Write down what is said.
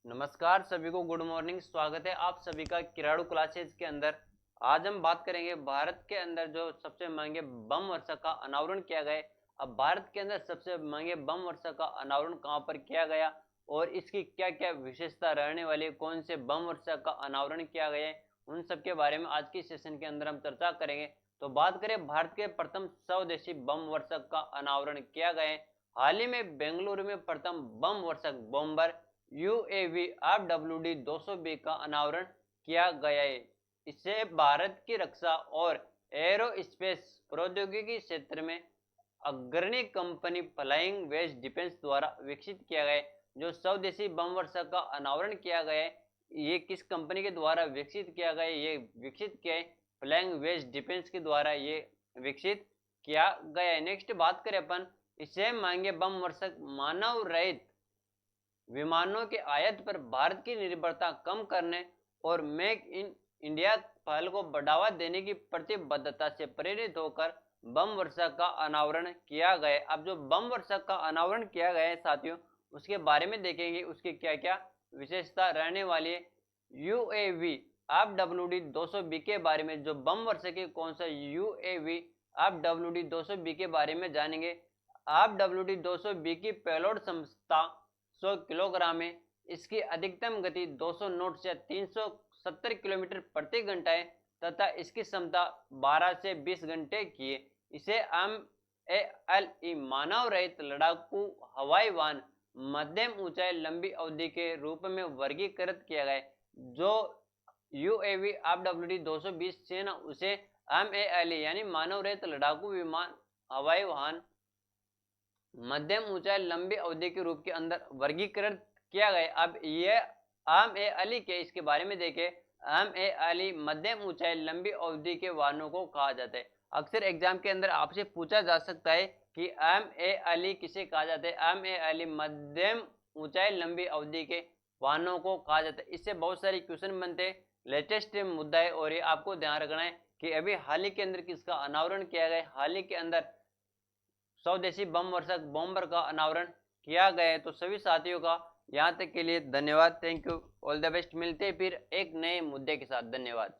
नमस्कार सभी को, गुड मॉर्निंग। स्वागत है आप सभी का किराड़ू क्लासेस के अंदर। आज हम बात करेंगे भारत के अंदर जो सबसे महंगे बम वर्षा का अनावरण किया गया है। अब भारत के अंदर सबसे महंगे बम वर्षा का अनावरण कहां पर किया गया और इसकी क्या क्या विशेषता रहने वाली है, कौन से बम वर्षा का अनावरण किया गया है, उन सब के बारे में आज की सेशन के अंदर हम चर्चा करेंगे। तो बात करें भारत के प्रथम स्वदेशी बम वर्षा का अनावरण किया गया है। हाल ही में बेंगलुरु में प्रथम बम वर्षक बॉम्बर यूएवी FWD 200B का अनावरण किया गया है। इससे भारत की रक्षा और एरोस्पेस प्रौद्योगिकी क्षेत्र में अग्रणी कंपनी फ्लाइंग वेस्ट डिफेंस द्वारा विकसित किया गया है। जो स्वदेशी बम वर्षा का अनावरण किया गया है, ये किस कंपनी के द्वारा विकसित किया गया है? ये विकसित किया है फ्लाइंग वेस्ट डिफेंस के द्वारा ये विकसित किया गया है। नेक्स्ट बात करें अपन, इससे महंगे बम वर्षक मानव रहित विमानों के आयात पर भारत की निर्भरता कम करने और मेक इन इंडिया पहल को बढ़ावा देने की प्रतिबद्धता से प्रेरित होकर बम वर्षा का अनावरण किया गया। अब जो बम वर्षा का अनावरण किया गया है साथियों, उसके बारे में देखेंगे, उसकी क्या क्या विशेषता रहने वाली है। यूएवी FWD 200B के बारे में, जो बम वर्षा के कौन सा यूएवी FWD 200B के बारे में जानेंगे। FWD 200B की पेलोड क्षमता 100 किलोग्राम है। इसकी अधिकतम गति 200 नॉट से 370 किलोमीटर प्रति घंटा है तथा इसकी क्षमता 12 से 20 घंटे की है। इसे MALE मानव रहित लड़ाकू हवाई वाहन मध्यम ऊंचाई लंबी अवधि के रूप में वर्गीकृत किया गया है। जो यूएवी FWD 220 सेना उसे MALE यानी मानव रहित लड़ाकू विमान हवाई वाहन मध्यम ऊंचाई लंबी अवधि के रूप के अंदर वर्गीकृत किया गया। अब ये MALE के इसके बारे में देखें। MALE मध्यम ऊंचाई लंबी अवधि के वाहनों को कहा जाता है। अक्सर एग्जाम के अंदर आपसे पूछा जा सकता है कि MALE किसे कहा जाता है। MALE मध्यम ऊंचाई लंबी अवधि के वाहनों को कहा जाता है। इससे बहुत सारे क्वेश्चन बनते हैं। लेटेस्ट मुद्दा है और ये आपको ध्यान रखना है कि अभी हाल ही के अंदर किसका अनावरण किया गया। हाल ही के अंदर स्वदेशी बम वर्षक बॉम्बर का अनावरण किया गया है। तो सभी साथियों का यहाँ तक के लिए धन्यवाद। Thank you, all the best. मिलते हैं फिर एक नए मुद्दे के साथ। धन्यवाद।